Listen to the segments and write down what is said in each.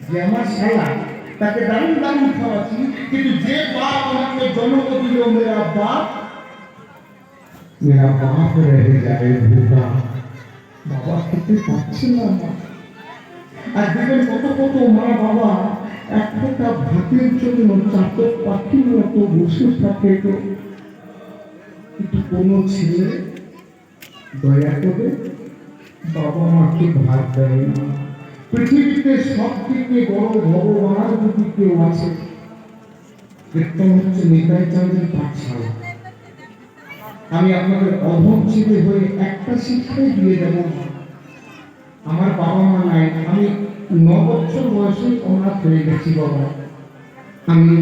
যে আমার শালা তাকে দারুণ দারুণ খাওয়াচ্ছি, কিন্তু যে বাপ আমাকে জন্ম দিল मेरा बाप रह जाए भूखा, बाबा খেতে পাচ্ছে না মা। আর দেখবেন কত কত মা বাবা এক ফোঁটা ভাতের জন্য চাতক পাখির মতো বসে থাকে। তো কিন্তু কোনো ছেলে দয়া করে বাবা মাকে ভাত দেয় না। পৃথিবীতে সব থেকে বড় ভগবান যদি কেউ আছে, একটা হচ্ছে নিতাই চাঁদের পাঠশালা। আমি আপনাদের অভাব ছেলে হয়ে একটা শিক্ষাই দিয়ে দেব। আমার বাবা মা নাই, আমি 9 বছর বয়সে অনাথ হয়ে গেছি বাবা। আমি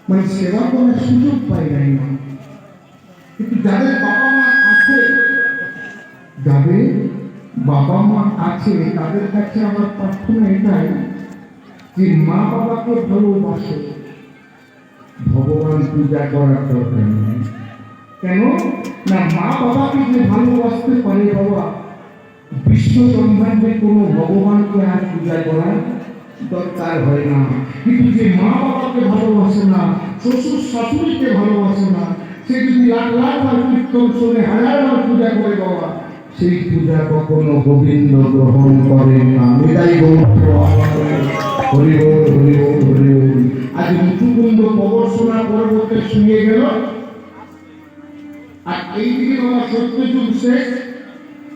মানে সেবা করার সুযোগ পাই নাই মা। কিন্তু যাদের বাবা মা আছে, যাদের বাবা মা আছে তাদের কাছে আমার প্রার্থনা এটাই যে মা বাবাকে ভালোবাসে, ভগবান পূজা করার দরকার নেই। কেন না, মা বাবাকে যে ভালোবাসতে পারে বাবা, বিশ্ব ব্রহ্মাণ্ডে কোনো ভগবানকে আর পূজা করার দরকার হয় না। কিন্তু যে মা বাবাকে ভালোবাসে না, শ্বশুর শাশুড়িকে ভালোবাসে না, সে যদি লাখ লাখ বার কীর্তন শুনে হাজার বার পূজা করে বাবা, সেই পূজা কখনো গোবিন্দ গ্রহণ করেন না। এটাই হরিবোল হরিবোল হরিবোল। আজ মুচুকুন্দ প্রবর্ষণা পর্বতে শুয়ে গেল, আর এইদিকে বাবা সত্যযুগ শেষ,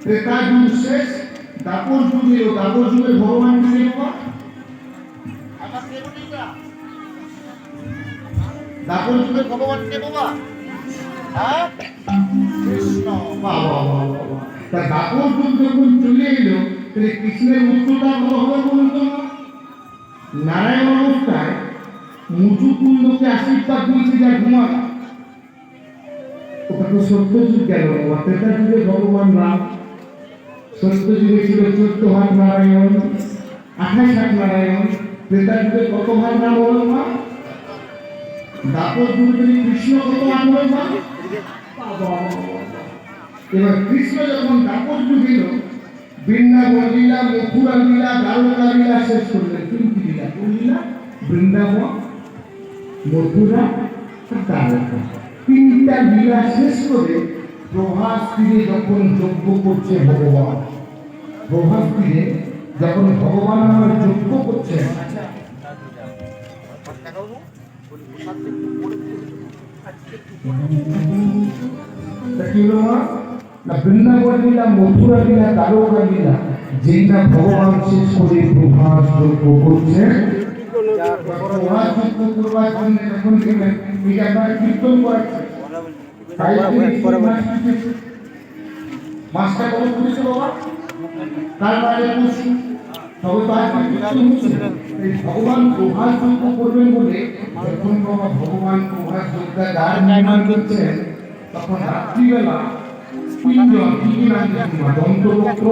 ত্রেতা যুগ শেষ, দাপর যুগ এলো। দাপর যুগে ভগবান কে বাবা, দাপর যুগে ভগবান কে বাবা, হ্যাঁ কৃষ্ণ। বাবা বাবা, তা দাপর যুগ যখন চলে এলো, তাহলে কৃষ্ণের উত্তরটা ভালো হবে বলুন তো। নারায়ণ অবস্থায় মুচুকুন্দকে আশীর্বাদ দিয়েছে যা ঘুমা, ওটা তো সত্যযুগ গেল বাবা। ত্রেতা যুগে ভগবান রাম, সত্য যুগে ছিল 14 হাত নারায়ণ, 28 হাত নারায়ণ। ত্রেতা যুগে কত হাত নাম হল মা? দাপর যুগে কৃষ্ণ কত হাত হল মা? এবার কৃষ্ণ যখন দাপর যুগ এলো, বৃন্দাবন লীলা, মথুরা লীলা, দ্বারকা লীলা শেষ করলেন। তিনটি লীলা, কোন লীলা? বৃন্দাবন, মথুরা, দ্বারকা। তিনটা লীলা শেষ করে প্রভাস তীরে যখন যজ্ঞ করছে ভগবান, প্রভাস তীরে যখন ভগবান আমার যজ্ঞ করছে, বৃন্দাবন লীলা, মথুরা লীলা, দ্বারকা লীলা, যেটা ভগবান শেষ করে প্রভাস যজ্ঞ করছে, প্রভাস যজ্ঞ করবার জন্য যখন গেলেন, কীর্তন করাচ্ছে। মাসটা কখন করেছে বাবা? কাল বাইরে পরশু। ভগবান প্রভাস যজ্ঞ করবেন বলে যখন বাবা ভগবান প্রভাস যজ্ঞা দ্বার নির্মাণ করছেন, তখন রাত্রিবেলা তিনজন দন্তবক্র,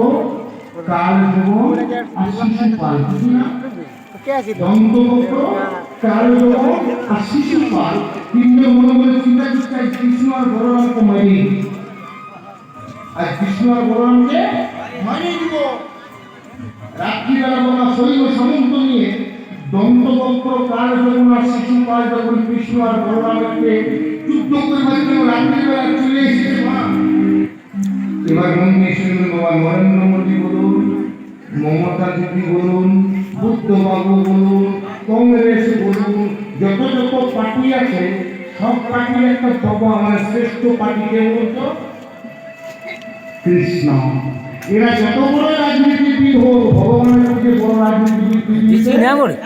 কালযবন আর শিশুপাল, দন্তবক্র, কালযবন আর শিশুপাল তিনজন মনে মনে চিন্তা করছে কৃষ্ণ আর বলরামকে মারিয়ে দিই, আর কৃষ্ণ আর বলরামকে মারিয়ে দিব। রাত্রিবেলা বাবা শৈব সামন্ত নিয়ে দন্তবক্র, কালযবন আর শিশুপাল যখন কৃষ্ণ আর বলরামকে যুদ্ধ করবার জন্য রাত্রিবেলা চলে এসেছে মা। এবার মন্দির শুনলেন বাবা, নরেন্দ্র মোদী বলুন, মমতা দিদি বলুন, বুদ্ধবাবু বলুন, কংগ্রেস বলুন, যত যত পার্টি আছে সব পার্টির একটা বাবা আমার শ্রেষ্ঠ পার্টিকে বলতো কৃষ্ণ। এরা যত বড় রাজনীতিবিদ হোক, ভগবানের কাছে বড় রাজনীতিবিদ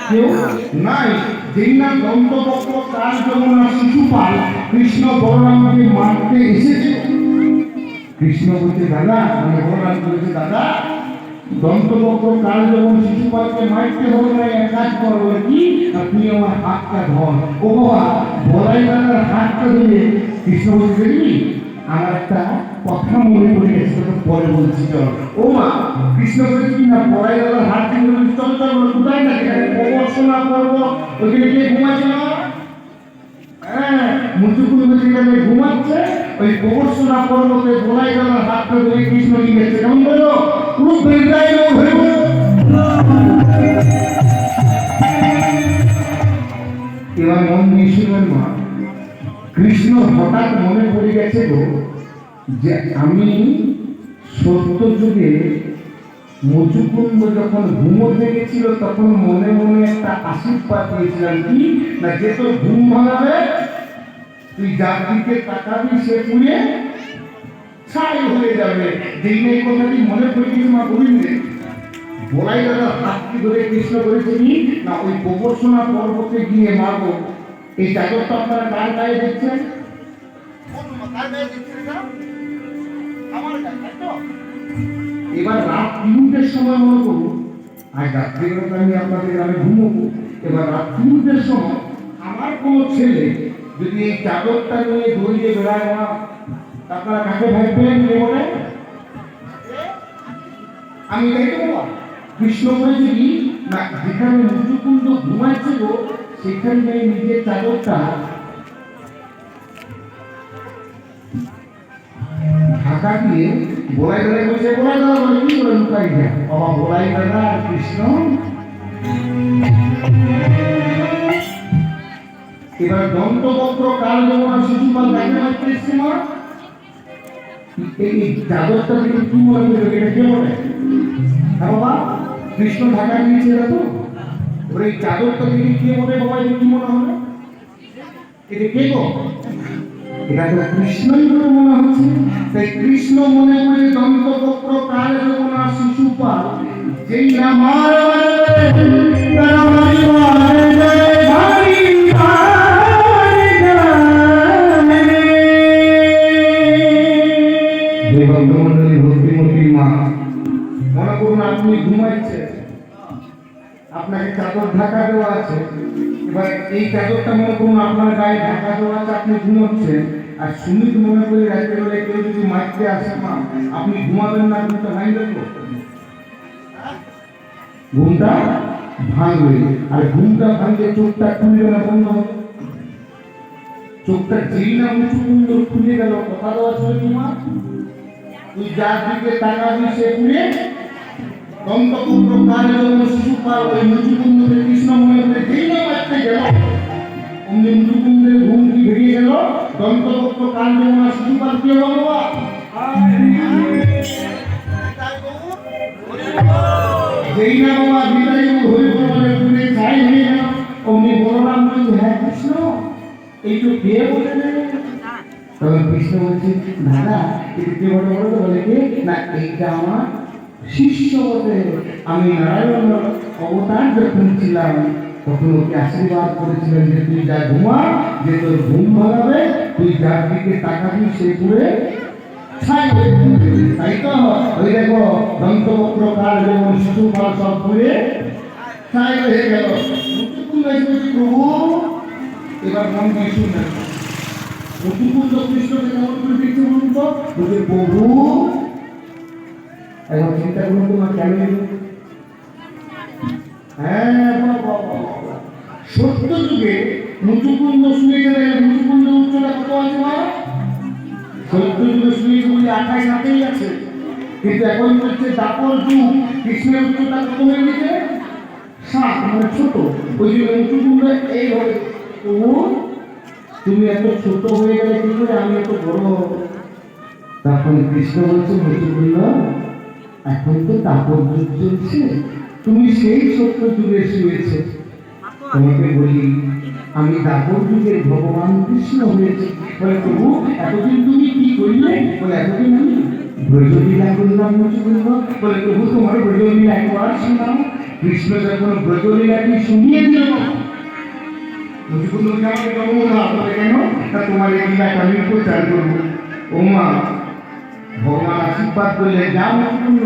কেউ নাই। যেই না দন্তবক্র, কালযবন আর শিশুপাল কৃষ্ণ বলরামকে মারতে এসেছে, কৃষ্ণ বলছে দাদা, মানে বলরাম বলছে দাদা, দন্তবক্র, কালযবন, শিশুপালকে মারতে হবে না, এক কাজ করো কি, আপনি আমার হাতটা ধর। ও বাবা, বলাই দাদার হাতটা ধরে কৃষ্ণ বলছে দেখবি আমার একটা কথা মনে পড়ে গেছে, পরে বলছি চল। ও মা, কৃষ্ণ বলছে কি না, বলাই দাদার হাত ধরে চল চল, কোথায় না প্রবর্ষণা করবো, ওইখানে গিয়ে ঘুমাচ্ছে না। হ্যাঁ, মুচুকুন্দ যেখানে ঘুমাচ্ছে, ওই প্রবর্ষণা পর্বতে বলাই দাদার হাতটা ধরে কৃষ্ণ নিয়ে গেছে। কেমন বললো? পুরো বেড়াই গেছে গো যে আমি সত্য যুগে মুচুকুন্দ যখন ঘুমোতে গেছিল তখন মনে মনে একটা আশীর্বাদ দিয়েছিলাম কি না যে তোর ঘুম ভাঙাবে তুই যার দিকে তাকাবি সে পুড়ে ছাই হয়ে যাবে। যেই এই কথাটি মনে পড়ে গেছে মা গোবিন্দে বলাই দাদা হাতটি ধরে কৃষ্ণ করেছে কি না ওই গোবর্ষণা পর্বতে গিয়ে মাগো এই চাদরটা আপনারা কার গায়ে দেখছেন? এবার রাত 3টের সময় মনে করুন আর রাত্রিবেলা আমি আপনাদের গ্রামে ঘুমবো। এবার রাত 3টের সময় আমার কোনো ছেলে যদি এই চাদরটা নিয়ে দৌড়িয়ে বেড়ায় না আপনারা কাকে ভাববেন বলে আমি তাই তো বাবা কৃষ্ণ বলেছি কি না যেখানে মুচুকুন্দ ঘুমাইছিল সেখানে নিজের চাদরটা ঢাকা দিয়ে বলাই দাদা বলছে বলাই দাদা বলে কি করে লুকাই যায় বাবা বলাই দাদা আর কৃষ্ণ এবার দন্তবক্র কাল যমুনা শিশুপাল দেখে মারতে এসছে মা এই চাদরটা থেকে কি মনে করবে এটা কে বলে? হ্যাঁ বাবা কৃষ্ণ ঢাকা নিয়েছে তো এবার এই চাদরটা থেকে কে বলে বাবা এটা কি মনে হবে? এটা কে গো? এটা তো কৃষ্ণই বলে মনে হচ্ছে। তাই কৃষ্ণ মনে করে দন্তবক্র কাল যমুনা শিশুপাল যেই না মনে করুন আপনি ঘুমাইছেন আপনাকে চাদর ঢাকা দেওয়া আছে এবার এই চাদরটা মনে করুন আপনার গায়ে ঢাকা দেওয়া আছে আপনি ঘুমাচ্ছেন আর সুমিত মনে করে রাতে বেলা কেউ যদি মাইতে আসে মা আপনি ঘুমাবেন না ঘুমটা ভাঙবেন ঘুমটা ভাঙবে আর ঘুমটা ভাঙলে চোখটা খুলবে না বন্ধ হবে চোখটা যেই না মুচুকুন্দ খুলে গেল কথা দেওয়া ছিল কি মা তুই যার দিকে তাকাবি সে পুড়ে দন্তপুত্র কালে যখন শিশুপাল ওই মুচুকুন্দকে কৃষ্ণ মনে করে যেই না বাচ্চা গেল অমনি মুচুকুন্দের ঘুম কি বেরিয়ে গেল দন্তপুত্র কাল যমুনা শিশুপাল কি হলো বাবা যেই না বাবা বিদায় হয়ে বলে পুড়ে ছাই হয়ে গেল অমনি বলরাম বলছে হ্যাঁ কৃষ্ণ এই তো কে বলে তখন কৃষ্ণ বলছে দাদা এটা কে বলে বলো তো বলে কে না এইটা আমার শিষ্য বলে আমি নারায়ণ অবতার যখন ছিলাম তখন ওকে আশীর্বাদ করেছিলেন যে তুই যা ঘুমা যে তোর ঘুম ভাঙাবে তুই যার দিকে তাকাবি সে পুড়ে ছাই হয়ে যাবে তাই তো ওই দেখো দন্তবক্র কাল যেমন শিশুপাল সব পুড়ে ছাই হয়ে গেল প্রভু এবার মন দিয়ে শুনলেন মুচুকুন্দ কৃষ্ণকে কেমন করে দেখতে বলুন তো বলছে প্রভু এখন চিন্তা করুন তোমার কেন হ্যাঁ সত্য যুগে মুচুকুন্দ শুয়ে গেলে মুচুকুন্দ উচ্চতা কত আছে মা সত্য যুগে শুয়ে বলে 28 হাতেই আছে কিন্তু এখন বলছে দাপর যুগ কৃষ্ণের উচ্চতা কত হয়ে গেছে 7 মানে ছোট ওই জন্য মুচুকুন্দ এইভাবে তুমি এত ছোট হয়ে গেলে কি করে আমি এত বড় তখন কৃষ্ণ বলছে মুচুকুন্দ এখন তো দাপর যুগ চলছে তুমি সেই সত্য যুগে শুয়েছে তোমাকে বলি আমি দাপর যুগের ভগবান কৃষ্ণ হয়েছি বলে প্রভু এতদিন তুমি কি করলে বলে এতদিন আমি ব্রজলীলা করলাম মুচুকুন্দ বলে প্রভু তোমার ব্রজলীলা একবার শোনাও কৃষ্ণ যখন ব্রজলীলাটি শুনিয়ে দিল মুচুকুন্দকে আমাকে বলবো না বলে কেন তা তোমার এই লীলাটা আমি প্রচার করবো ও মা ভগবান আশীর্বাদ করলে যা মুচুকুন্দ